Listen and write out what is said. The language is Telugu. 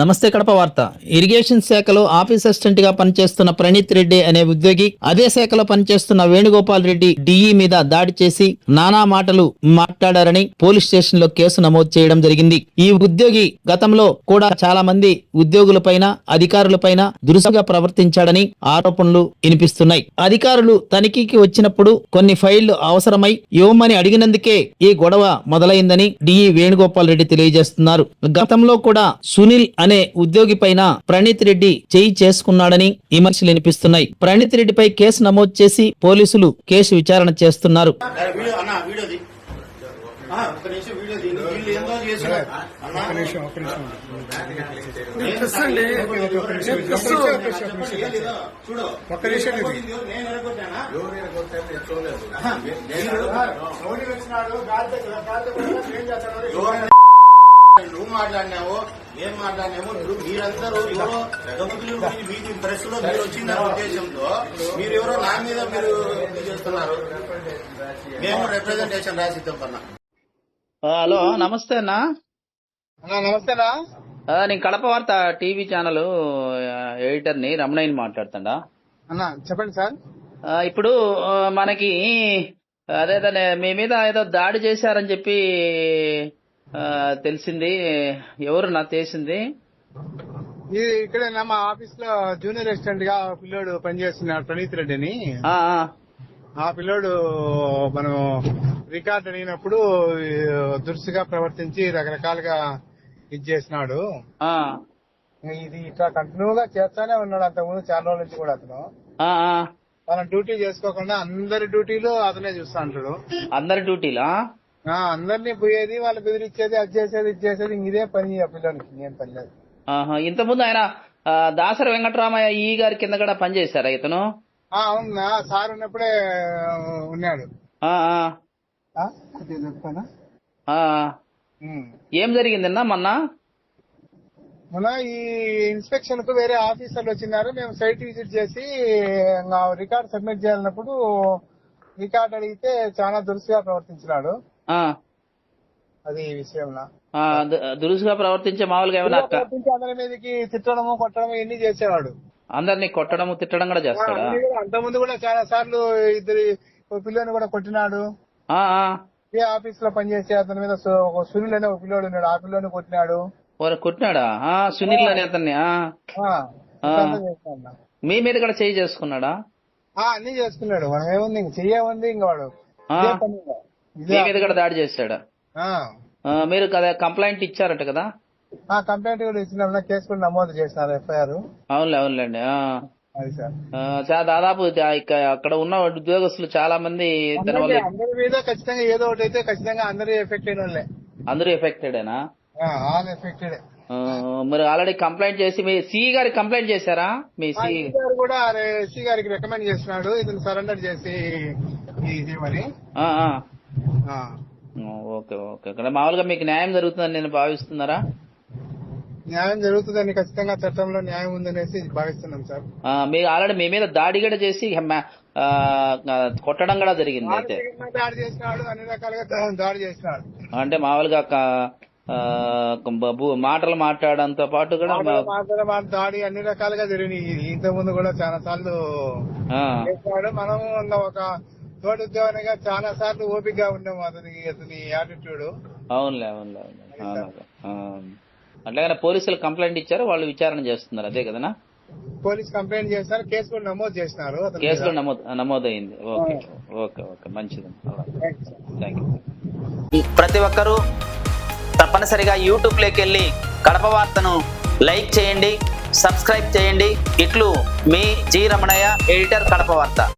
నమస్తే కడప వార్త. ఇరిగేషన్ శాఖలో ఆఫీస్ అసిస్టెంట్ గా పనిచేస్తున్న ప్రణీత్ రెడ్డి అనే ఉద్యోగి అదే శాఖలో పనిచేస్తున్న వేణుగోపాల్ రెడ్డి డిఈ మీద దాడి చేసి నానా మాటలు మాట్లాడారని పోలీస్ స్టేషన్ లో కేసు నమోదు చేయడం జరిగింది. ఈ ఉద్యోగి గతంలో కూడా చాలా మంది ఉద్యోగులపైన అధికారులపైన దురుసుగా ప్రవర్తించాడని ఆరోపణలు వినిపిస్తున్నాయి. అధికారులు తనిఖీకి వచ్చినప్పుడు కొన్ని ఫైళ్లు అవసరమై ఇవ్వమని అడిగినందుకే ఈ గొడవ మొదలైందని డిఈ వేణుగోపాల్ రెడ్డి తెలియజేస్తున్నారు. గతంలో కూడా సునీల్ అనే ఉద్యోగి పైన ప్రణీత్ రెడ్డి చేయి చేసుకున్నాడని విమర్శలు వినిపిస్తున్నాయి. ప్రణీత్ రెడ్డిపై కేసు నమోదు చేసి పోలీసులు కేసు విచారణ చేస్తున్నారు. నువ్వు మాట్లాడినావు, ఏం మాట్లాడినావు? మీరందరూ ఎవరో మీకు ప్రెస్ లో మీరు వచ్చిన ఉద్దేశంతో మీరు ఎవరో నా మీద మీరు చేస్తున్నారు. మేము రిప్రజెంటేషన్ రాసిద్దాం కన్నా. హలో, నమస్తే అన్నా. నమస్తేనా. నేను కడప వార్త టీవీ ఛానల్ ఎడిటర్ ని రమణయ్యని మాట్లాడుతాడా అన్నా? చెప్పండి సార్. ఇప్పుడు మనకి అదే మీ మీద ఏదో దాడి చేశారని చెప్పి తెలిసింది. ఎవరు నాకు తెలిసింది? ఇది ఇక్కడేనా మా ఆఫీస్ లో జూనియర్ అసిస్టెంట్ గా పిల్లోడు పనిచేస్తున్నాడు, ప్రణీత్ రెడ్డి అని. ఆ పిల్లోడు మనం రికార్డ్ అడిగినప్పుడు దురుసుగా ప్రవర్తించి రకరకాలుగా ఇది చేసినాడు. ఇది ఇట్లా కంటిన్యూగా చేస్తానే ఉన్నాడు అంతకుముందు చాలా రోజుల నుంచి కూడా. అతను మనం డ్యూటీ చేసుకోకుండా అందరి డ్యూటీలు అతనే చూస్తా ఉంటాడు. అందరి డ్యూటీలా? అందరినీ పోయేది, వాళ్ళు బెదిరించేది, అది చేసేది, ఇది చేసేది. ఇదే పని ఆ పిల్లలకి, ఏం పని లేదు. ఇంతకుముందు ఆయన దాసరి వెంకటరామయ్య ఈ గారి కింద కూడా పనిచేశారా ఇతను? అవునా, సార్ ఉన్నప్పుడే ఉన్నాడు. ఏం జరిగిందన్నా మొన్న ఈ ఇన్స్పెక్షన్ కు వేరే ఆఫీసర్లు వచ్చినారు. మేము సైట్ విజిట్ చేసి రికార్డ్ సబ్మిట్ చేయాలన్నప్పుడు రికార్డ్ అడిగితే చాలా దురుసుగా ప్రవర్తించినాడు. అది విషయంలో దురుసుగా ప్రవర్తించే మామూలుగా ఏమైనా అందరి మీదకి తిట్టడము, కొట్టడము ఇవన్నీ చేసేవాడు. అందరినీ కొట్టడము, తిట్టడం కూడా చేస్తాడు. అంతకుముందు కూడా చాలా సార్లు ఇద్దరు పిల్లని కూడా కొట్టినాడు. ఏ ఆఫీస్ లో పనిచేసే అతని మీద సునీల్ అనే ఒక పిల్లోడు ఉన్నాడు, ఆ పిల్లని కొట్టినాడు. కొట్టినాడా? సునీల్ అనే అతన్ని మీ మీద కూడా చేయి చేసుకున్నాడా? అన్ని చేసుకున్నాడు. మనం ఏముంది, ఇంక చెయ్యేముంది, ఇంక వాడు మీ మీద కూడా దాడి చేశాడు. మీరు కదా కంప్లైంట్ ఇచ్చారట కదా? కంప్లైంట్ కూడా ఇచ్చిన, కేసు కూడా నమోదు చేసినారు, ఎఫ్ఐఆర్. అవునులేండి. దాదాపు అక్కడ ఉన్న ఉద్యోగస్తులు చాలా మంది అందరి మీద ఖచ్చితంగా ఏదో ఒకటి అయితే ఖచ్చితంగా అందరూ ఎఫెక్ట్ అయిన వాళ్ళే. అందరూ ఎఫెక్టెడేనా? All affected. మరి ఆల్రెడీ కంప్లైంట్ చేసి మీ సిఈ గారికి కంప్లైంట్ చేశారా? మీ సిఈ గారు కూడా ఎస్సీ గారికి రికమెండ్ చేస్తున్నాడు ఇతను సరెండర్ చేసి ఇదేమని. ఓకే. ఇక్కడ మామూలుగా మీకు న్యాయం జరుగుతుందని నేను భావిస్తున్నారా? న్యాయం జరుగుతుందని ఖచ్చితంగా చట్టంలో న్యాయం ఉందనేసి భావిస్తున్నాం సార్. మీరు ఆల్రెడీ మీ మీద దాడి కూడా చేసి కొట్టడం కూడా జరిగింది. అయితే దాడి చేసినాడు, అన్ని రకాలుగా దాడి చేసినాడు. అంటే మామూలుగా మాటలు మాట్లాడడంతో పాటు కూడా దాడి అన్ని రకాలుగా జరిగినాయి. ఇంత ముందు కూడా చాలా సార్లు చేసినాడు. మనం ఒక తోటి ఉద్యోగానిగా చాలా సార్లు ఓపికగా ఉన్నాము అతని యాటిట్యూడ్. అవునులే. అట్లాగే పోలీసులు కంప్లైంట్ ఇచ్చారు, వాళ్ళు విచారణ చేస్తున్నారు. అదే కదనా? పోలీస్ కంప్లైంట్ చేస్తారు, కేసు కూడా నమోదు చేసినారు. కేసులో నమోదైంది. ఓకే. మంచిది. Thank you. ప్రతి ఒక్కరూ తప్పనిసరిగా యూట్యూబ్ లోకి వెళ్ళి కడప వార్తను లైక్ చేయండి, సబ్స్క్రైబ్ చేయండి. ఇట్లు మీ జి రమణయ్య, ఎడిటర్, కడప వార్త.